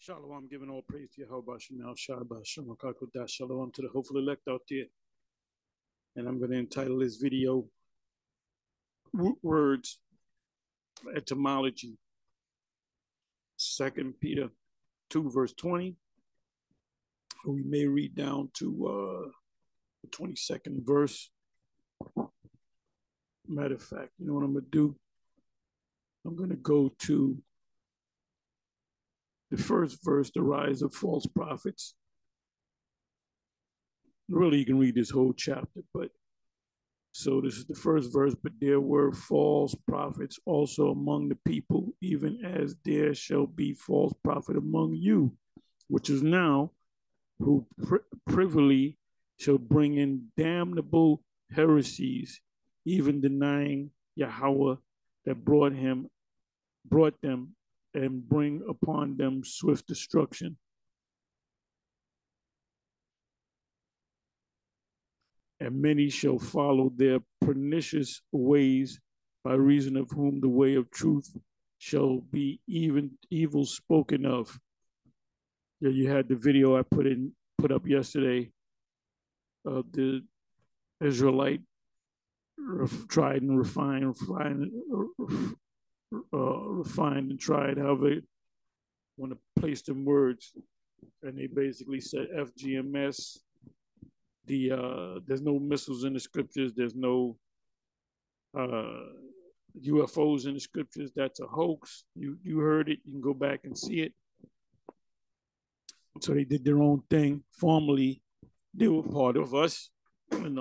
Shalom, giving all praise to Yahweh Shemal Shabbat Shemakakodah Shalom to the hopeful elect out there. And I'm going to entitle this video Root Words Etymology. 2 Peter 2 verse 20. We may read down to the 22nd verse. Matter of fact, you know what I'm going to do? I'm going to go to the first verse, the rise of false prophets. Really, you can read this whole chapter, but so this is the first verse. But there were false prophets also among the people, even as there shall be false prophet among you, which is now, who privily shall bring in damnable heresies, even denying Yahweh that brought them, and bring upon them swift destruction. And many shall follow their pernicious ways, by reason of whom the way of truth shall be even evil spoken of. Yeah, you had the video I put up yesterday of the Israelite tried and refined and tried, however they want to place them words, and they basically said FGMS. There's no missiles in the scriptures. There's no UFOs in the scriptures. That's a hoax. You heard it. You can go back and see it. So they did their own thing. Formerly, they were part of us, and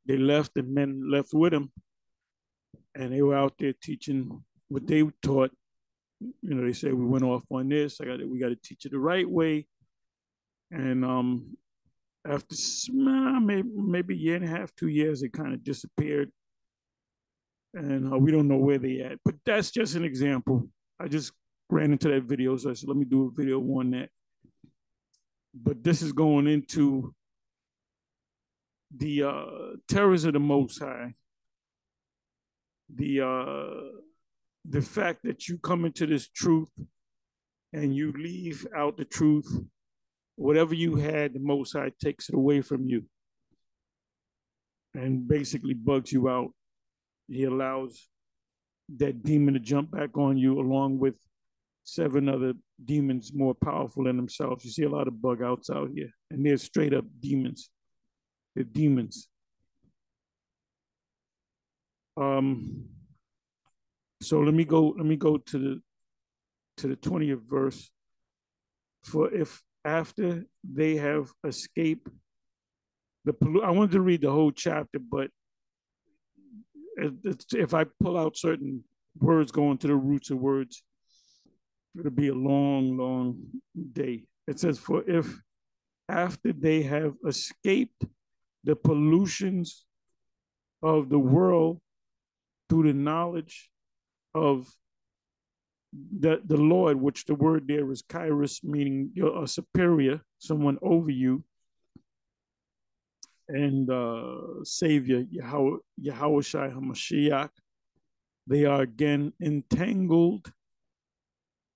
they left, and men left with them, and they were out there teaching what they taught. You know, they said we went off on this. We got to teach it the right way, and after maybe a year and a half, 2 years, it kind of disappeared, and we don't know where they at. But that's just an example. I just ran into that video, so I said, let me do a video on that. But this is going into the terrors of the Most High, the fact that you come into this truth and you leave out the truth. Whatever you had, the Most High takes it away from you and basically bugs you out. He allows that demon to jump back on you, along with 7 other demons more powerful than themselves. You see a lot of bug outs out here, and they're straight up demons. They're demons. So let me go to the 20th verse. For if after they have escaped I wanted to read the whole chapter, but if I pull out certain words going to the roots of words, it'll be a long, long day. It says, for if after they have escaped the pollutions of the world through the knowledge of the Lord, which the word there is kairos, meaning you're a superior, someone over you, and Savior, Yahweh Shai HaMashiach, they are again entangled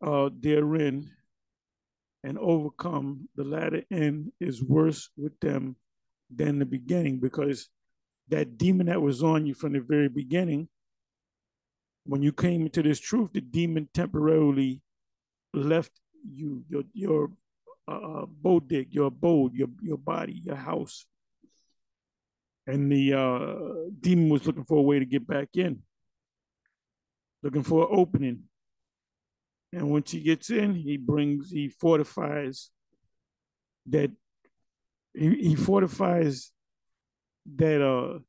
therein and overcome. The latter end is worse with them than the beginning, because that demon that was on you from the very beginning, when you came into this truth, the demon temporarily left you, your bodig, your abode, your body, your house. And the demon was looking for a way to get back in, looking for an opening. And once he gets in, he fortifies that, he fortifies that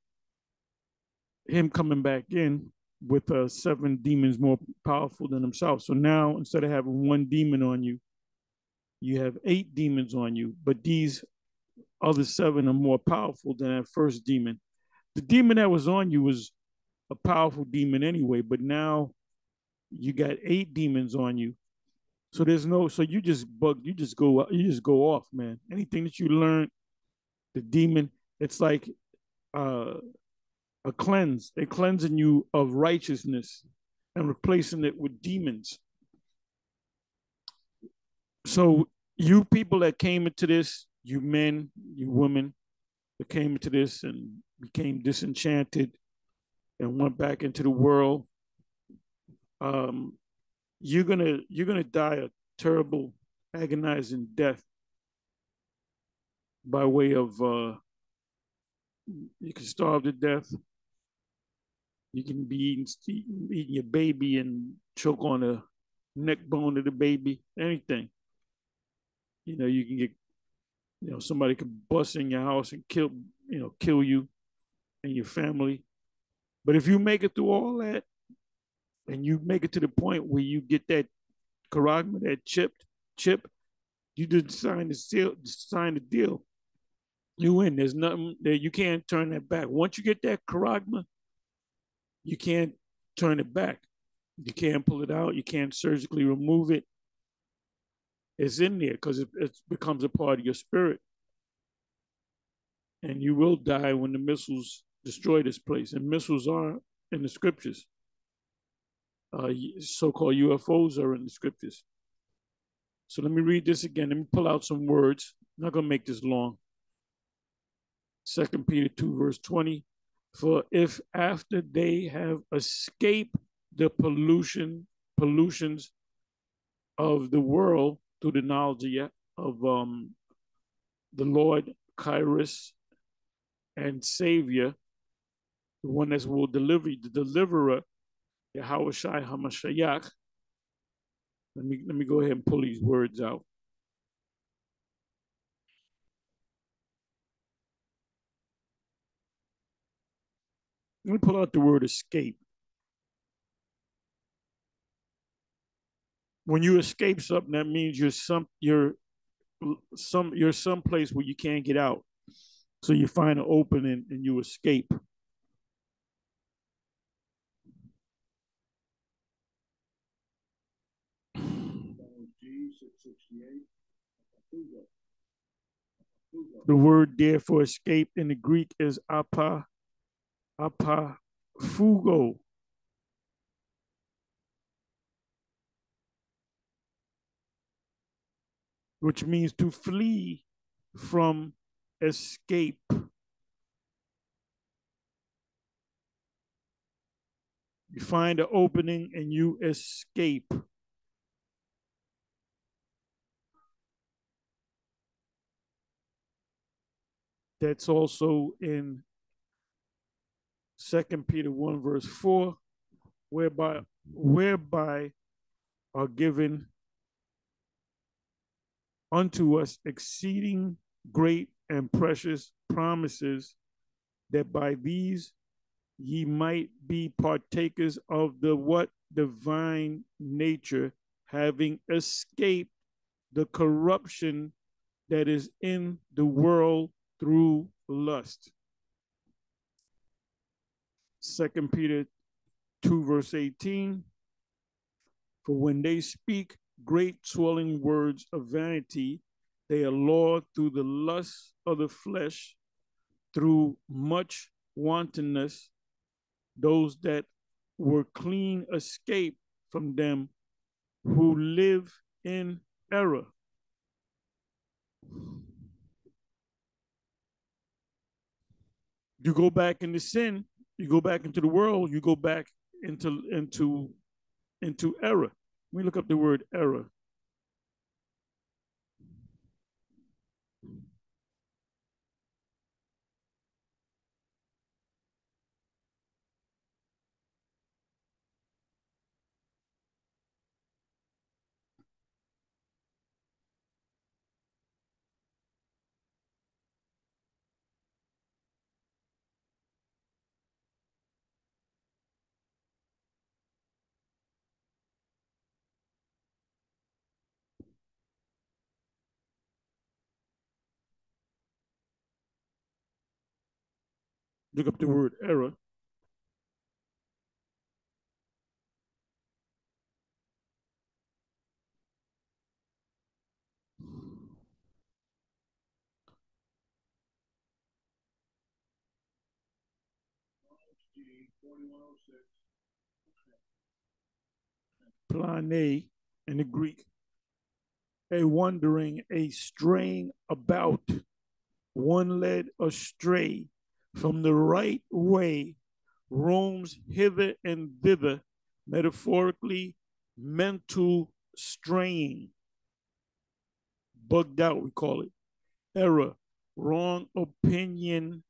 him coming back in with 7 demons more powerful than himself. So now, instead of having 1 demon on you, you have 8 demons on you, but these other 7 are more powerful than that first demon. The demon that was on you was a powerful demon anyway, but now you got 8 demons on you. So you just go off, man. Anything that you learned, the demon, it's like a cleanse. They're cleansing you of righteousness and replacing it with demons. So you people that came into this, you men, you women that came into this and became disenchanted and went back into the world, um, you're gonna die a terrible, agonizing death by way of you can starve to death. You can be eating your baby and choke on the neck bone of the baby. Anything. You can get. Somebody could bust in your house and kill you and your family. But if you make it through all that and you make it to the point where you get that charagma, that chip, you just sign the deal. You win. There's nothing that you can't turn that back. Once you get that charagma, you can't turn it back. You can't pull it out. You can't surgically remove it. It's in there because it becomes a part of your spirit. And you will die when the missiles destroy this place. And missiles are in the scriptures. So-called UFOs are in the scriptures. So let me read this again. Let me pull out some words. I'm not going to make this long. 2 Peter 2, verse 20. For if after they have escaped the pollutions of the world through the knowledge of the Lord, Kairos, and Savior, the one that will deliver you, the deliverer, Yahweh Shai HaMashiach. Let me go ahead and pull these words out. Let me pull out the word escape. When you escape something, that means you're someplace where you can't get out. So you find an opening and you escape. The word there for escape in the Greek is apaphugo, which means to flee from escape. You find an opening and you escape. That's also in 2 Peter 1, verse 4, whereby are given unto us exceeding great and precious promises, that by these ye might be partakers of the what? Divine nature, having escaped the corruption that is in the world through lust. 2 Peter 2, verse 18. For when they speak great swelling words of vanity, they are lured through the lust of the flesh, through much wantonness. Those that were clean escape from them who live in error. You go back into sin, you go back into the world, you go back into error. Let me look up the word error. Look up the word error. Plane in the Greek. a wandering, a straying about, one led astray from the right way, roams hither and thither, metaphorically, mental straying, bugged out, we call it. Error, wrong opinion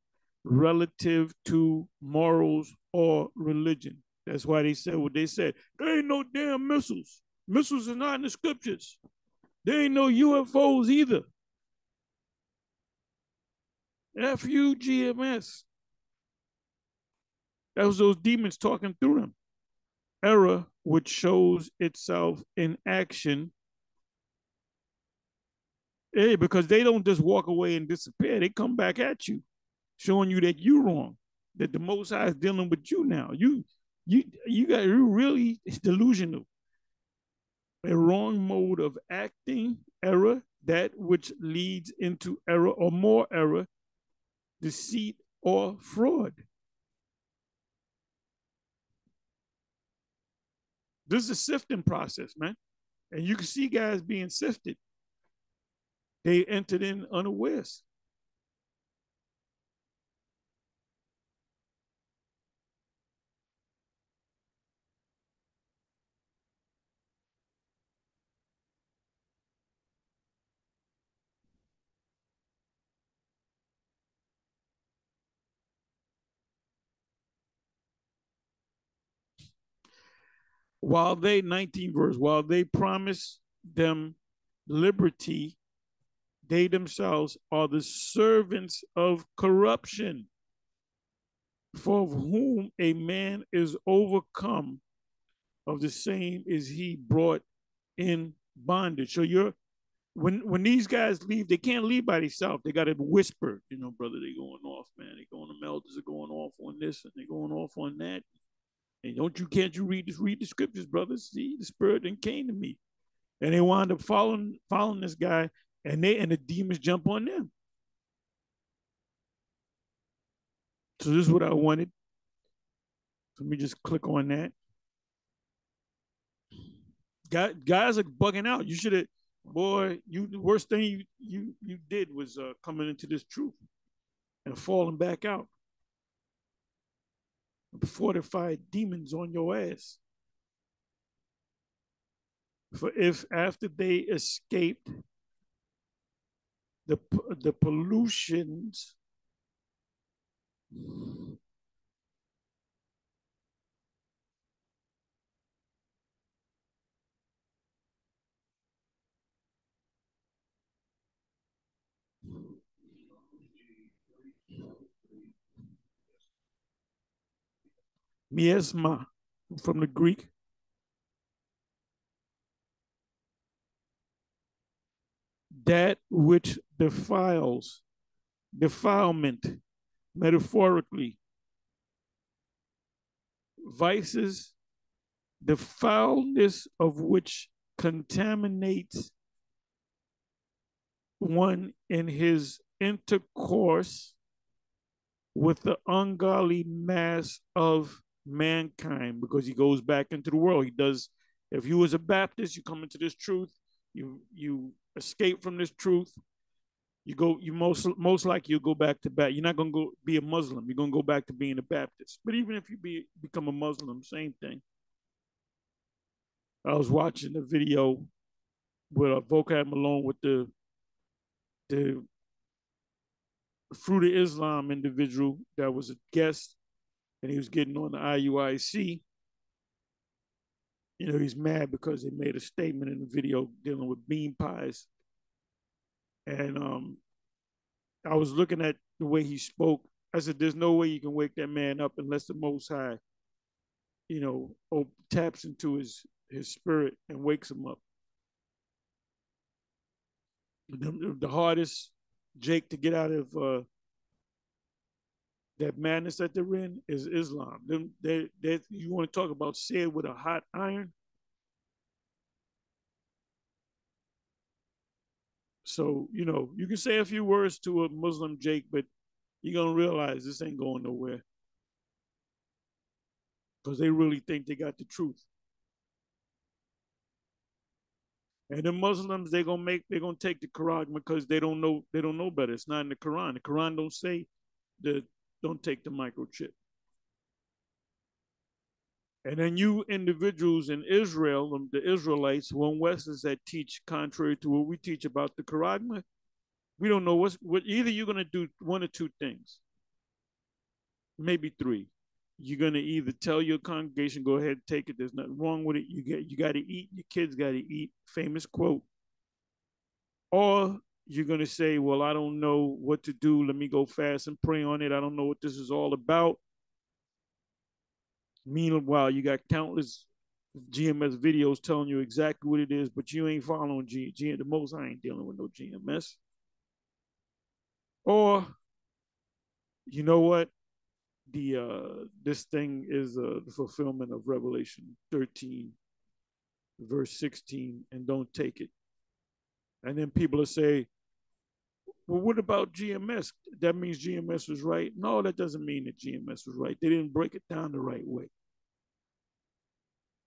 relative to morals or religion. That's why they said what they said. There ain't no damn missiles. Missiles are not in the scriptures. There ain't no UFOs either. FUGMS. That was those demons talking through them. Error, which shows itself in action. Hey, because they don't just walk away and disappear. They come back at you, showing you that you're wrong, that the Most High is dealing with you now. You're really delusional. A wrong mode of acting, error, that which leads into error or more error, deceit or fraud. This is a sifting process, man. And you can see guys being sifted. They entered in unawares. While they, 19th verse, while they promise them liberty, they themselves are the servants of corruption, for of whom a man is overcome, of the same is he brought in bondage. So you're when these guys leave, they can't leave by themselves. They got to whisper, brother, they going off, man. They going, the elders are going off on this and they going off on that. And can't you read this? Read the scriptures, brothers. See, the spirit then came to me, and they wound up following this guy, and the demons jump on them. So this is what I wanted. So let me just click on that. Guys are bugging out. You should have, boy. The worst thing you did was coming into this truth and falling back out. Fortified demons on your ass. For if after they escaped the pollutions miasma from the Greek, that which defilement, metaphorically, vices, the foulness of which contaminates one in his intercourse with the ungodly mass of mankind, because he goes back into the world. He does. If you was a Baptist, you come into this truth, you escape from this truth, you most likely you'll go back to you're not gonna go be a Muslim, you're gonna go back to being a Baptist. But even if you become a Muslim, same thing. I was watching a video with a vocab Malone with the Fruit of Islam individual that was a guest, and he was getting on the IUIC. He's mad because they made a statement in the video dealing with bean pies. And I was looking at the way he spoke. I said, there's no way you can wake that man up unless the Most High, taps into his spirit and wakes him up. The hardest Jake to get out of that madness that they're in is Islam. You want to talk about seared with a hot iron? So, you can say a few words to a Muslim Jake, but you're going to realize this ain't going nowhere, because they really think they got the truth. And the Muslims, they're gonna take the Quran because they don't know better. It's not in the Quran. The Quran don't say the don't take the microchip. And then you individuals in Israel, the Israelites, one Westerners that teach contrary to what we teach about the Quran, we don't know what. Either you're gonna do one or two things, maybe three. You're gonna either tell your congregation, go ahead and take it. There's nothing wrong with it. You got to eat. Your kids got to eat. Famous quote. Or you're gonna say, well, I don't know what to do. Let me go fast and pray on it. I don't know what this is all about. Meanwhile, you got countless GMS videos telling you exactly what it is, but you ain't following the most. I ain't dealing with no GMS. Or you know what? The this thing is the fulfillment of Revelation 13, verse 16, and don't take it. And then people will say, well, what about GMS? That means GMS was right. No, that doesn't mean that GMS was right. They didn't break it down the right way.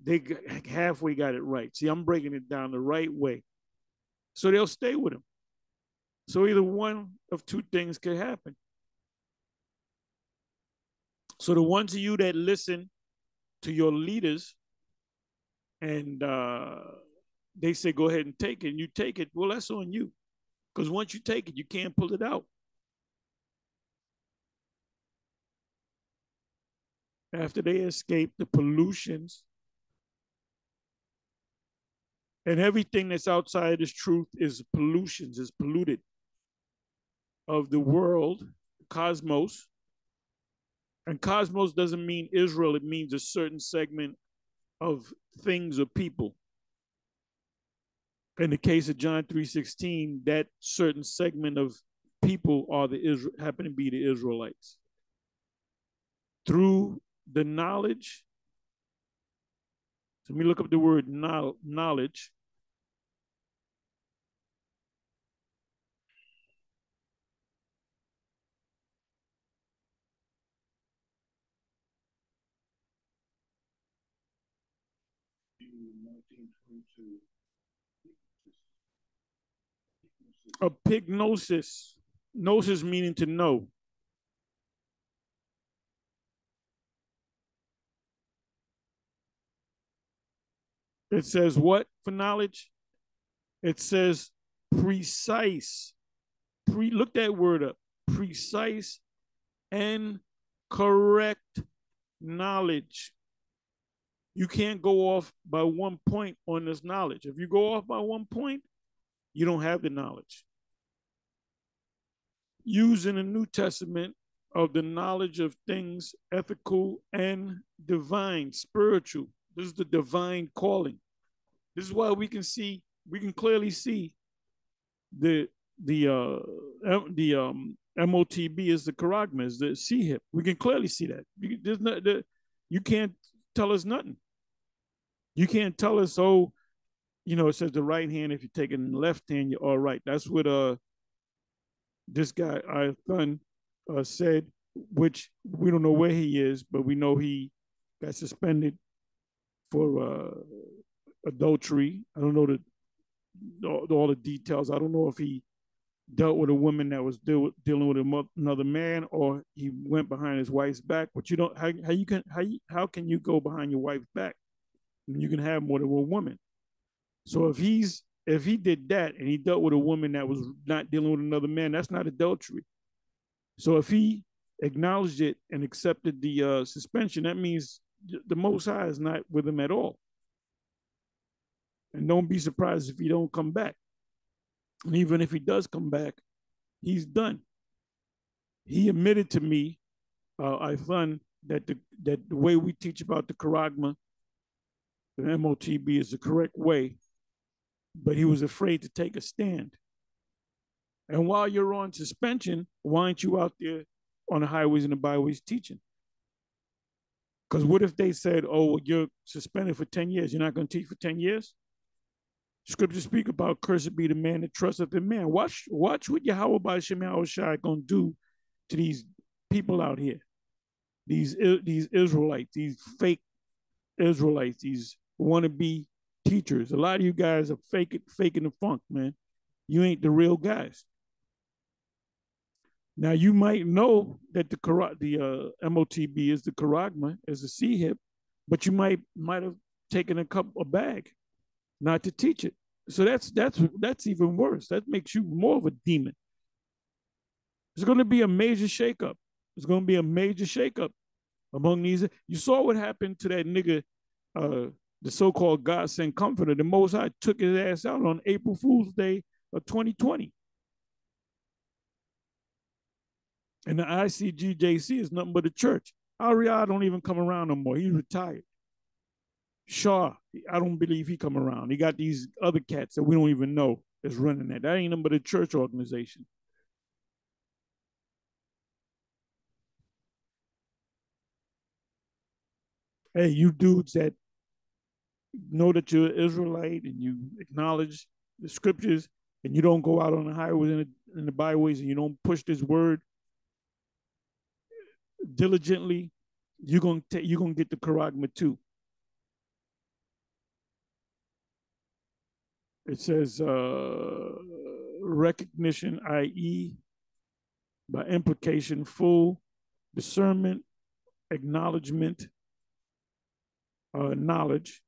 They halfway got it right. See, I'm breaking it down the right way. So they'll stay with him. So either one of two things could happen. So the ones of you that listen to your leaders and they say, go ahead and take it, and you take it, well, that's on you. Because once you take it, you can't pull it out. After they escape the pollutions and everything that's outside this truth is pollutions, is polluted of the world, cosmos. And cosmos doesn't mean Israel, it means a certain segment of things or people. In the case of John 3:16, that certain segment of people are happen to be the Israelites. Through the knowledge, so let me look up the word knowledge. Epignosis. Gnosis meaning to know. It says what for knowledge? It says precise. Look that word up. Precise and correct knowledge. You can't go off by 1 point on this knowledge. If you go off by 1 point, you don't have the knowledge. Used in the New Testament of the knowledge of things ethical and divine, spiritual. This is the divine calling. This is why we can clearly see the MOTB is the charagma, is the C hip. We can clearly see that. You can't tell us nothing. You can't tell us, oh, it says the right hand. If you take it in the left hand, you're all right. That's what this guy Thun said, which we don't know where he is, but we know he got suspended for adultery. I don't know all the details. I don't know if he dealt with a woman that was dealing with another man, or he went behind his wife's back. But you don't how can you go behind your wife's back? You can have more than one woman. So if he did that and he dealt with a woman that was not dealing with another man, that's not adultery. So if he acknowledged it and accepted the suspension, that means the Most High is not with him at all. And don't be surprised if he don't come back. And even if he does come back, he's done. He admitted to me, I found that the way we teach about the charagma, the MOTB, is the correct way, but he was afraid to take a stand. And while you're on suspension, why aren't you out there on the highways and the byways teaching? Because what if they said, oh, well, you're suspended for 10 years. You're not going to teach for 10 years? Scripture speak about cursed be the man that trusteth in man. Watch what Yahweh by Shem Yahushua going to do to these people out here. These Israelites, these fake Israelites, these wannabe teachers. A lot of you guys are faking the funk, man. You ain't the real guys. Now you might know that the MOTB is the charagma, is the C hip, but you might have taken a bag not to teach it. So that's even worse. That makes you more of a demon. It's going to be a major shakeup. It's going to be a major shakeup among these. You saw what happened to that nigga, the so-called God sent comforter. The Most High took his ass out on April Fool's Day of 2020. And the ICGJC is nothing but a church. Ariel don't even come around no more. He's retired. Shaw, I don't believe he come around. He got these other cats that we don't even know that's running that. That ain't nothing but a church organization. Hey, you dudes that know that you're an Israelite and you acknowledge the scriptures and you don't go out on the highways and the byways and you don't push this word diligently, you're gonna get the charagma too. It says recognition, i.e., by implication, full discernment, acknowledgement, knowledge,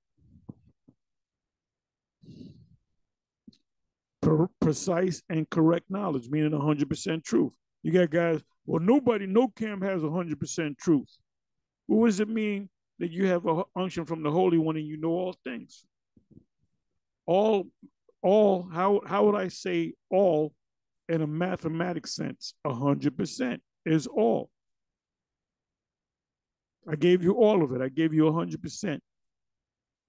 precise and correct knowledge, meaning 100% truth. You got guys, well, no camp has 100% truth. Well, what does it mean that you have a unction from the Holy One and you know all things? All, how would I say all in a mathematics sense? 100% is all. I gave you all of it. I gave you 100%.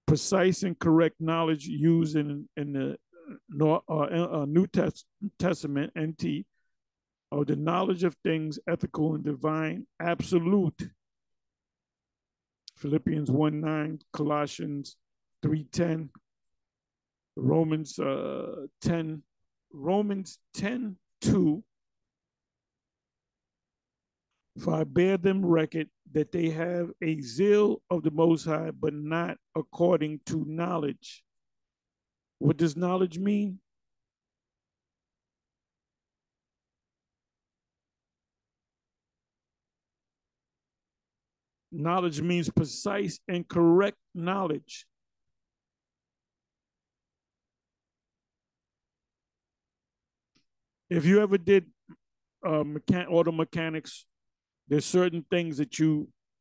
Precise and correct knowledge used in the New Testament, NT, of the knowledge of things ethical and divine, absolute. Philippians 1:9, Colossians 3:10, Romans 10, Romans 10:2. For I bear them record that they have a zeal of the Most High, but not according to knowledge. What does knowledge mean? Knowledge means precise and correct knowledge. If you ever did auto mechanics, there's certain things that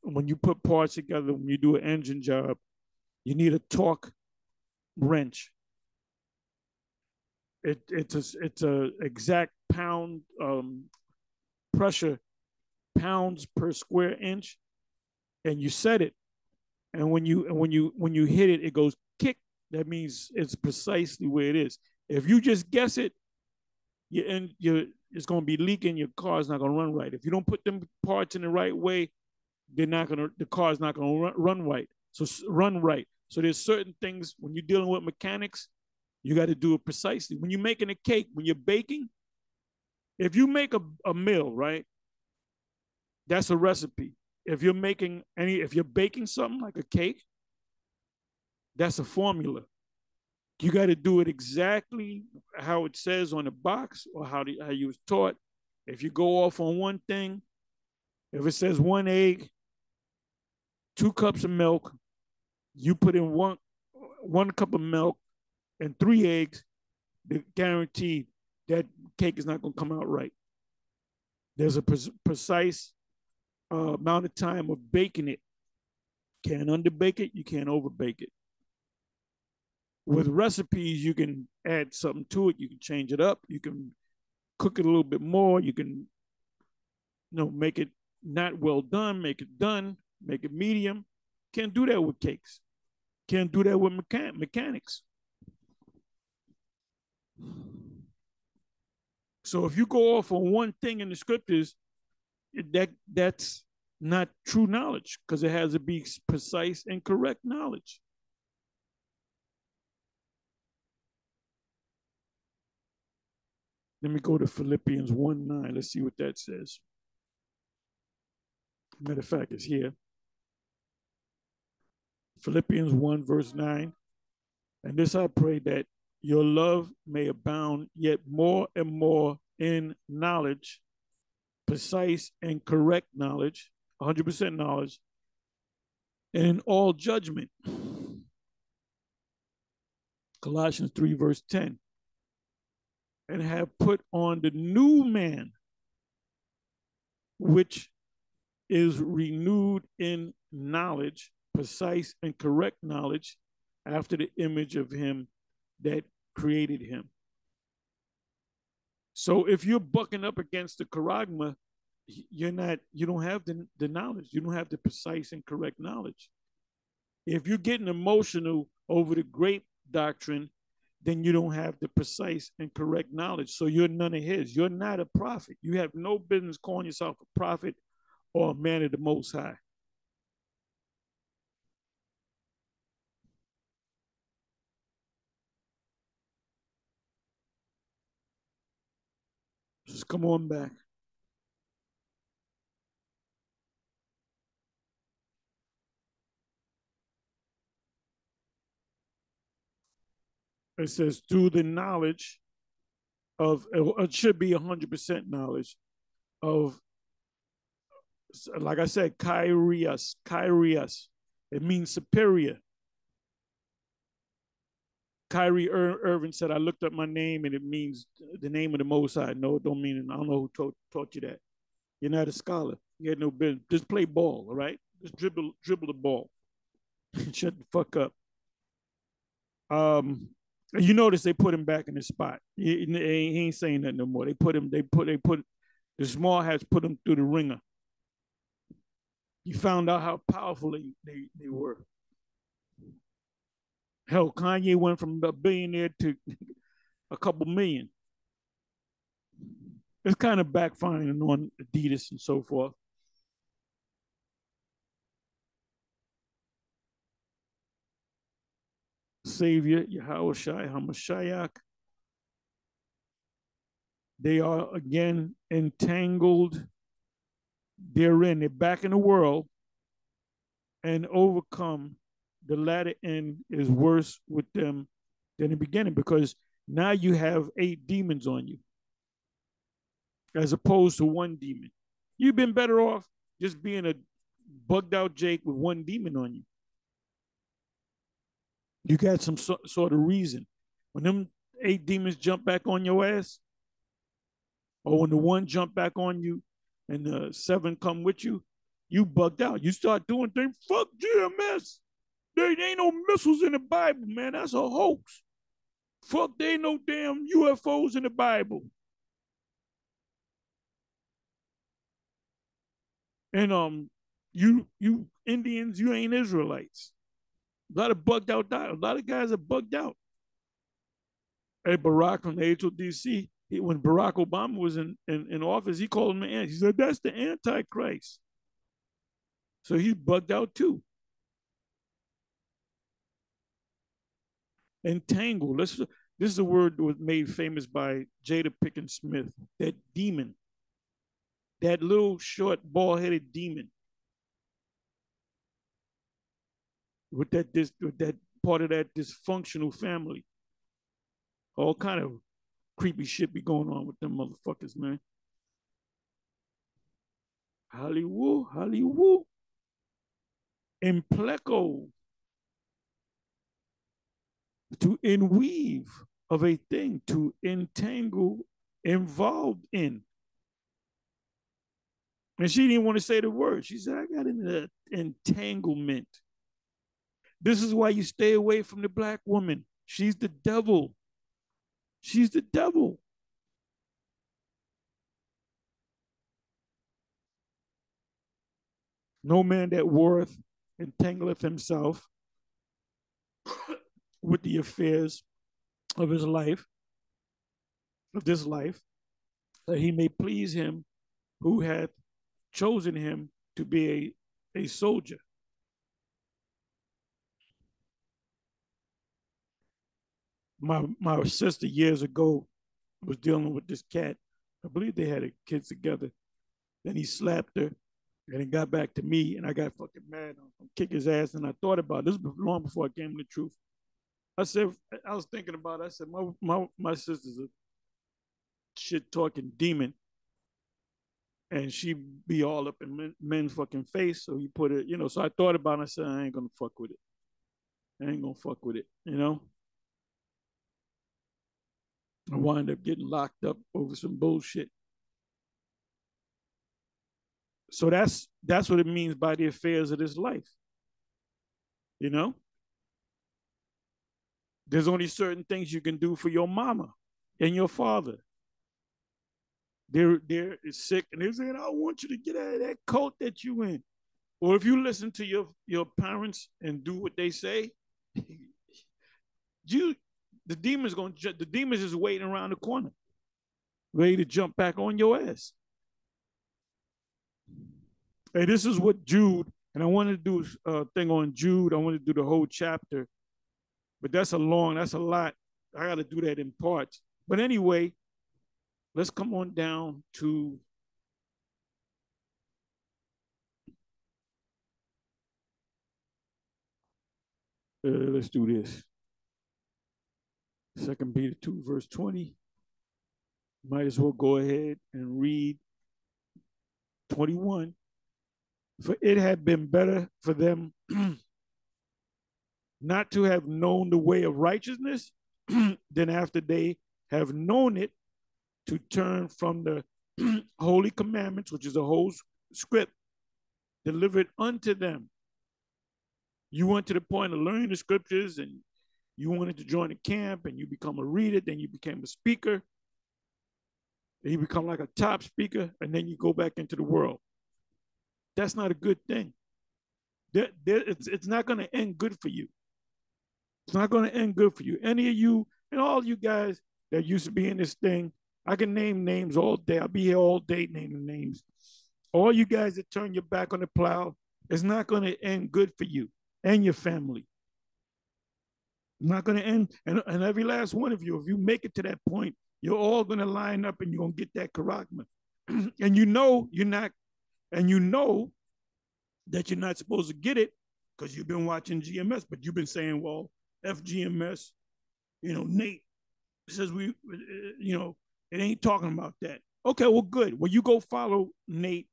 when you put parts together, when you do an engine job, you need a torque wrench. It's a exact pound pressure, pounds per square inch, and you set it, and when you hit it, it goes kick. That means it's precisely where it is. If you just guess it, it's going to be leaking. Your car's not going to run right. If you don't put them parts in the right way, the car's not going to run right. So run right. So there's certain things when you're dealing with mechanics, you got to do it precisely. When you're making a cake, when you're baking, if you make a meal, right, that's a recipe. If you're baking something like a cake, that's a formula. You got to do it exactly how it says on the box or how you was taught. If you go off on one thing, if it says 1 egg, 2 cups of milk, you put in one cup of milk and 3 eggs, guaranteed that cake is not going to come out right. There's a precise amount of time of baking it. Can't underbake it, you can't overbake it. With recipes, you can add something to it. You can change it up. You can cook it a little bit more. You can, make it not well done, make it done, make it medium. Can't do that with cakes. Can't do that with mechanics. So if you go off on one thing in the scriptures, that's not true knowledge because it has to be precise and correct knowledge. Let me go to Philippians 1:9. Let's see what that says. Matter of fact, it's here. Philippians 1, verse 9. And this I pray, that your love may abound yet more and more in knowledge, precise and correct knowledge, 100% knowledge, and in all judgment. Colossians 3, verse 10. And have put on the new man, which is renewed in knowledge, precise and correct knowledge, after the image of him that created him. So if you're bucking up against the charagma, you don't have the knowledge. You don't have the precise and correct knowledge. If you're getting emotional over the grape doctrine, then you don't have the precise and correct knowledge. So you're none of his. You're not a prophet. You have no business calling yourself a prophet or a man of the Most High. Just come on back. It says through the knowledge of, it should be 100% knowledge of, like I said, Kyrios, Kyrios. It means superior. Kyrie Irving said, I looked up my name and it means the name of the Most High. No, it don't mean it. I don't know who taught you that. You're not a scholar. You had no business. Just play ball, all right? Just dribble the ball. Shut the fuck up. Um, you notice they put him back in his spot. He ain't saying that no more. They put the small hats put him through the ringer. You found out how powerful they were. Hell, Kanye went from a billionaire to a couple million. It's kind of backfiring on Adidas and so forth. Savior, Yahweh Shai HaMashiach, they are again entangled therein. They're back in the world and overcome. The latter end is worse with them than the beginning, because now you have 8 demons on you as opposed to 1 demon. You've been better off just being a bugged out Jake with 1 demon on you. You got some sort of reason. When them 8 demons jump back on your ass, or when the 1 jump back on you and the 7 come with you, you bugged out. You start doing things. Fuck GMS. There ain't no missiles in the Bible, man. That's a hoax. Fuck, there ain't no damn UFOs in the Bible. And you Indians, you ain't Israelites. A lot of bugged out. A lot of guys are bugged out. Hey, Barack from the HODC, when Barack Obama was in office, he called him an anti. He said, that's the Antichrist. So he's bugged out too. Entangled. This is a word that was made famous by Jada Pinkett Smith. That demon. That little short, bald-headed demon. With that part of that dysfunctional family. All kind of creepy shit be going on with them motherfuckers, man. Hollywood, Hollywood. Impleco. To inweave of a thing, to entangle, involved in. And she didn't want to say the word. She said, I got into entanglement. This is why you stay away from the black woman. She's the devil. She's the devil. No man that worth entangleth himself with the affairs of his life, of this life, that he may please him who hath chosen him to be a soldier. My sister years ago was dealing with this cat. I believe they had kids together. Then he slapped her, and it got back to me, and I got fucking mad. I'm kick his ass, and I thought about it. This was long before I came to the truth. I said, I was thinking about it. I said, my sister's a shit talking demon, and she be all up in men's fucking face. So he put it, So I thought about it. I said, I ain't gonna fuck with it. I ain't gonna fuck with it. I wind up getting locked up over some bullshit. So that's what it means by the affairs of this life. You know, there's only certain things you can do for your mama and your father. They're sick and they're saying, I want you to get out of that cult that you in. Or if you listen to your parents and do what they say, you the demons is waiting around the corner, ready to jump back on your ass. Hey, this is what Jude, and I wanted to do a thing on Jude. I wanted to do the whole chapter, but that's that's a lot. I got to do that in parts. But anyway, let's come on down to let's do this. 2 Peter 2, verse 20. Might as well go ahead and read 21. For it had been better for them not to have known the way of righteousness than after they have known it to turn from the holy commandments, which is a whole script delivered unto them. You went to the point of learning the scriptures and you wanted to join a camp and you become a reader, then you became a speaker, then you become like a top speaker, and then you go back into the world. That's not a good thing. It's not going to end good for you. It's not going to end good for you. Any of you and all you guys that used to be in this thing, I can name names all day. I'll be here all day naming names. All you guys that turn your back on the plow, it's not going to end good for you and your family. It's not going to end. And every last one of you, if you make it to that point, you're all going to line up and you're going to get that karagma. And you know you're not, and you know that you're not supposed to get it because you've been watching GMS, but you've been saying, well, FGMS, Nate says it ain't talking about that. Okay, well, good. Well, you go follow Nate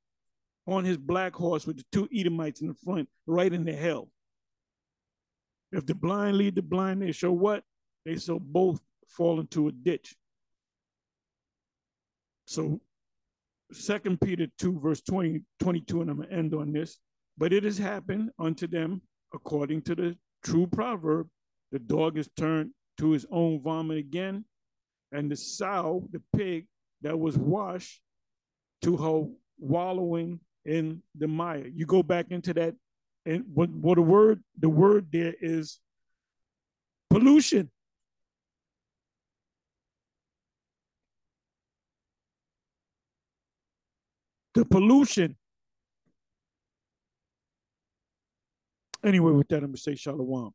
on his black horse with the two Edomites in the front, right into hell. If the blind lead the blind, they show what? They shall both fall into a ditch. So 2 Peter 2, verse 20, 22, and I'm going to end on this. But it has happened unto them according to the true proverb, the dog is turned to his own vomit again, and the sow, the pig that was washed, to her wallowing in the mire. You go back into that, and what the word there is pollution. The pollution. Anyway, with that, I'm gonna say shalom.